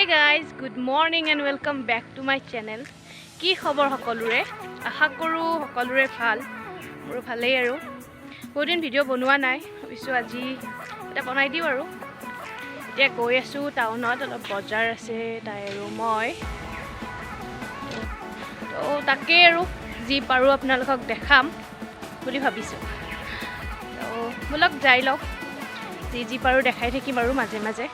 Hey guys, good morning and welcome back to my channel. কি খবৰ সকলোৰে আশা কৰো সকলোৰে ভাল মোৰ ভালেই আৰু বহুদিন ভিডিঅ' বনোৱা নাই ভাবিছো আজি এটা বনাই দিও আৰু এতিয়া গৈ আছো টাউনত অলপ বজাৰ আছে তাই আৰু মই তো তাকে আৰু যি পাৰো আপোনালোকক দেখাম বুলি ভাবিছো তো বলক যাই লওক যি পাৰো দেখাই থাকিম আৰু মাজে মাজে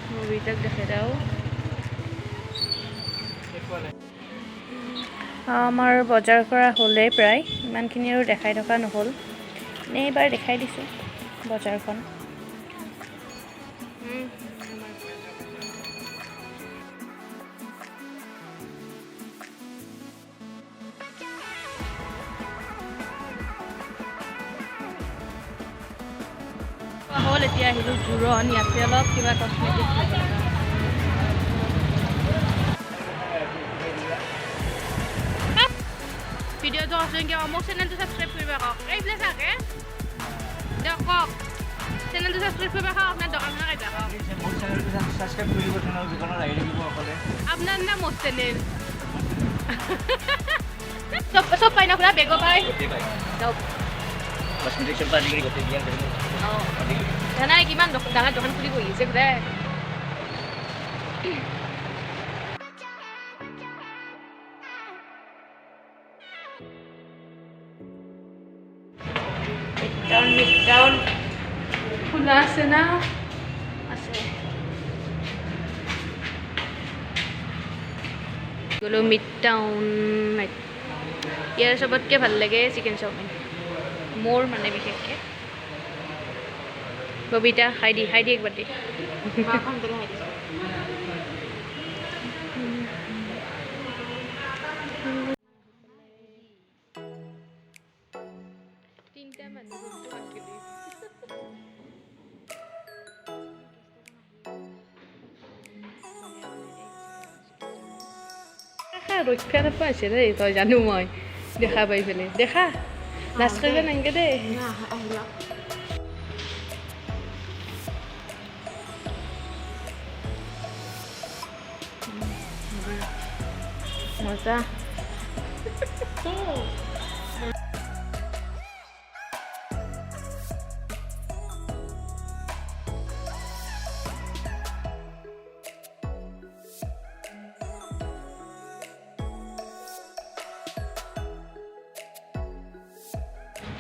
मूवी तक देखे जाओ आमार बजार करा होले प्राय इमानखिनि আৰু দেখাই থকা নহল নে এবাৰ দেখাই দিছো বজাৰখন হল এতিয়া আহিলো জুৰণ ইয়াতে অলপ কিবা কসমেটিক্স ভিডিও তো আছে কি আমাৰ চ্যানেলটো সাবস্ক্ৰাইব কৰিবা কক এইফলে থাকে দেখক চ্যানেলটো সাবস্ক্ৰাইব কৰিবা কক আপোনাৰ দোকানখন কাইবা কক মোৰ চ্যানেলটো সাবস্ক্ৰাইব কৰিব চেনেল দোকানত আহি থাকিব অকলে আপোনাৰ নাম মোৰ চ্যানেল সব পাই না পুৰা বেগো পাই সব কসমেটিক্স সব আনি কৰি গতে দিয়া কৰিম জানা কিমান ডাঙৰ দোকান খুলি বহিছে বোলে মিডটাউন খোলা আছে না আছে গলো মিডটাউন ইয়াৰ সবতকে ভাল লাগে চিকেন চাওমিন মোৰ মানে বিশেষকে ববিতা খাই দি একবাৰ দি তিনটা মানুহ ৰক্ষা নাপাইছে দেই তই জানো মই দেখা পাই পেলাই দেখা লাজ কৰিব নালাগে দেই মজা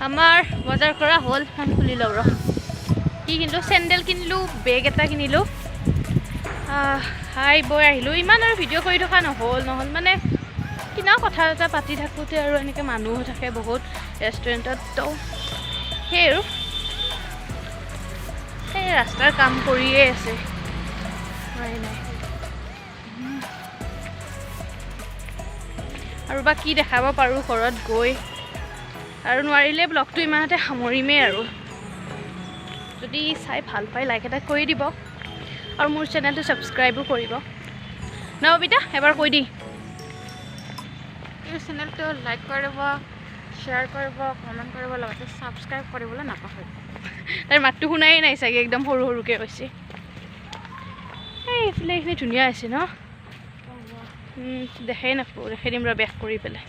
আমাৰ বজাৰ কৰা হ'ল আমি খুলি লওঁ ৰ কি কিনিলোঁ চেণ্ডেল কিনিলোঁ বেগ এটা কিনিলোঁ খাই বৈ আহিলোঁ ইমান আৰু ভিডিঅ' কৰি থকা নহ'ল মানে কিনা কথা এটা পাতি থাকোঁতে আৰু এনেকৈ মানুহ থাকে বহুত ৰেষ্টুৰেণ্টত তো সেই আৰু সেই ৰাস্তাৰ কাম কৰিয়ে আছে নাই আৰু বা কি দেখাব পাৰোঁ ঘৰত গৈ আৰু নোৱাৰিলে ব্লগটো ইমানতে সামৰিমেই আৰু যদি চাই ভাল পাই লাইক এটা কৰি দিব আৰু মোৰ চেনেলটো ছাবস্ক্ৰাইবো কৰিব ন ববিতা এবাৰ কৈ দি এই চেনেলটো লাইক কৰিব শ্বেয়াৰ কৰিব কমেণ্ট কৰিব লগতে ছাবস্ক্ৰাইব কৰিবলৈ নাপাহৰিব তাৰ মাতটো শুনাই নাই চাগে একদম সৰু সৰুকৈ কৈছে এইফালে এইখিনি ধুনীয়া আছে ন দেখাই নাপাওঁ দেখাই দিম ৰ বেক কৰি পেলাই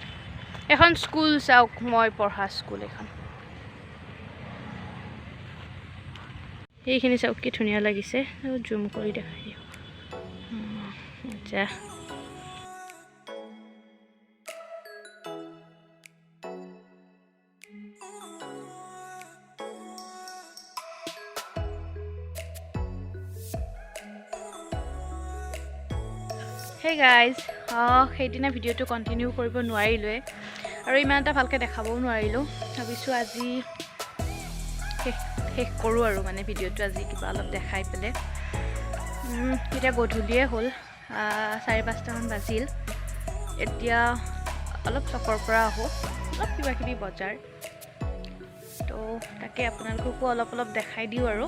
এখন স্কুল চাওক মই পঢ়া স্কুল এখন এইখিনি চাওক কি ধুনীয়া লাগিছে জুম কৰি দেখাই দিওঁ আচ্ছা হে গাইজ সেইদিনা ভিডিঅ'টো কণ্টিনিউ কৰিব নোৱাৰিলোৱে আৰু ইমান এটা ভালকৈ দেখাবও নোৱাৰিলোঁ ভাবিছোঁ আজি শেষ কৰোঁ আৰু মানে ভিডিঅ'টো আজি কিবা অলপ দেখাই পেলাই এতিয়া গধূলিয়ে হ'ল 4-5টামান বাজিল এতিয়া অলপ চকৰ পৰা আহোঁ অলপ কিবা কিবি বজাৰ তো তাকে আপোনালোককো অলপ দেখাই দিওঁ আৰু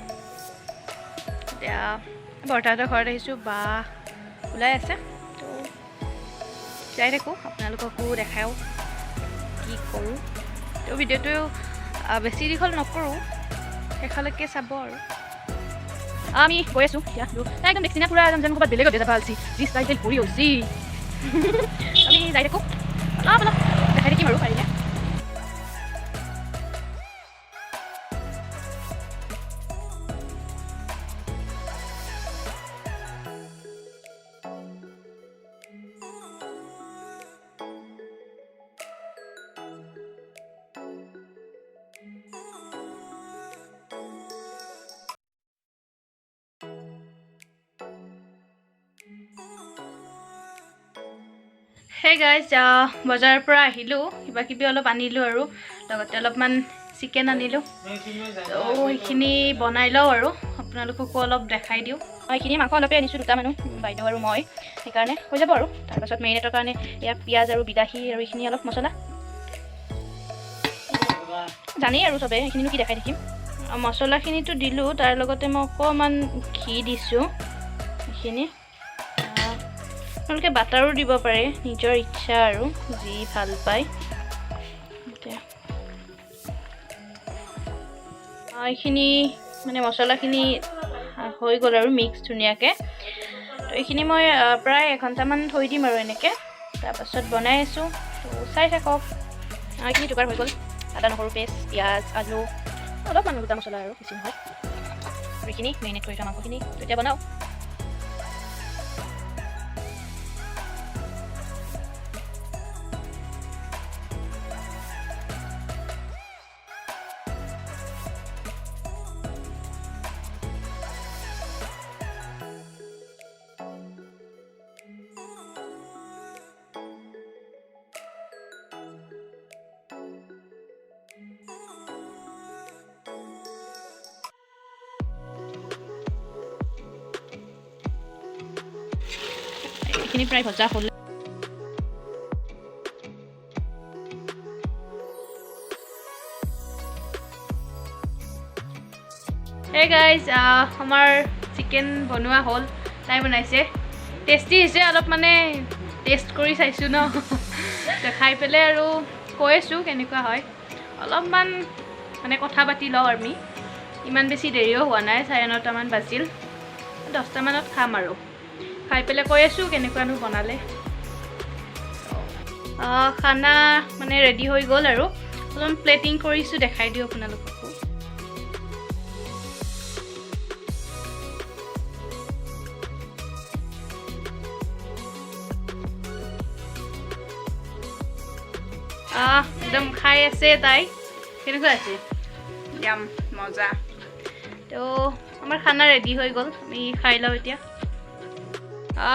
এতিয়া বৰ্তাহঁতৰ ঘৰত আহিছোঁ বা ওলাই আছে তো যাই থাকোঁ আপোনালোককো দেখাওঁ কি কৰোঁ তো ভিডিঅ'টো বেছি দীঘল নকৰোঁ শেষলৈকে চাব আৰু আমি গৈ আছোঁ এতিয়া একদম দেখছি না পুৰা যেন ক'ৰবাত বেলেগত যাব পাৰছি যি ষ্টাইল কৰি হৈছি আমি যাই থাকোঁ অলপ দেখাই থাকিম আৰু পাৰিলে হে গাইজ বজাৰৰ পৰা আহিলোঁ কিবা কিবি অলপ আনিলোঁ আৰু লগতে অলপমান চিকেন আনিলোঁ তো সেইখিনি বনাই লওঁ আৰু আপোনালোককো অলপ দেখাই দিওঁ এইখিনি মাংস অলপে আনিছোঁ দুটা মানুহ বাইদেউ আৰু মই সেইকাৰণে হৈ যাব আৰু তাৰপাছত মেৰিনেটৰ কাৰণে ইয়াত পিঁয়াজ আৰু বিলাহী আৰু এইখিনি অলপ মছলা জানেই আৰু চবেই সেইখিনিনো কি দেখাই থাকিম মছলাখিনিতো দিলোঁ তাৰ লগতে মই অকণমান ঘি দিছোঁ সেইখিনি আপোনালোকে বাটাৰো দিব পাৰে নিজৰ ইচ্ছা আৰু যি ভাল পায় এইখিনি মানে মছলাখিনি হৈ গ'ল আৰু মিক্স ধুনীয়াকৈ তো এইখিনি মই প্ৰায় 1 ঘণ্টামান থৈ দিম আৰু এনেকৈ তাৰপাছত বনাই আছোঁ তো চাই থাকক এইখিনি যোগাৰ হৈ গ'ল আদা নহৰু পেষ্ট পিঁয়াজ আলু অলপমান গোটা মছলা আৰু বেছি নহয় এইখিনি মেৰিনেট কৰি থোৱা মাংসখিনি তেতিয়া বনাওঁ এইখিনি প্ৰায় ভজা হ'ল হে গাইজ আমাৰ চিকেন বনোৱা হ'ল তাই বনাইছে টেষ্টি হৈছে অলপ মানে টেষ্ট কৰি চাইছোঁ ন খাই পেলাই আৰু কৈ আছোঁ কেনেকুৱা হয় অলপমান মানে কথা পাতি লওঁ আমি ইমান বেছি দেৰিও হোৱা নাই 9:30মান বাজিল 10টামানত খাম আৰু খাই পেলাই কৈ আছোঁ কেনেকুৱানো বনালে খানা মানে ৰেডি হৈ গ'ল আৰু অলপমান প্লেটিং কৰিছোঁ দেখাই দিওঁ আপোনালোককো একদম খাই আছে তাই কেনেকুৱা আছে একদম মজা তো আমাৰ খানা ৰেডি হৈ গ'ল আমি খাই লওঁ এতিয়া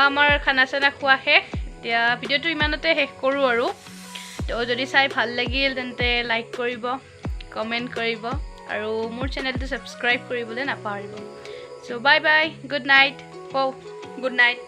আমাৰ খানা চানা খোৱা শেষ এতিয়া ভিডিঅ'টো ইমানতে শেষ কৰোঁ আৰু তো যদি চাই ভাল লাগিল তেন্তে লাইক কৰিব কমেণ্ট কৰিব আৰু মোৰ চেনেলটো ছাবস্ক্ৰাইব কৰিবলৈ নাপাহৰিব so' bye bye good night good night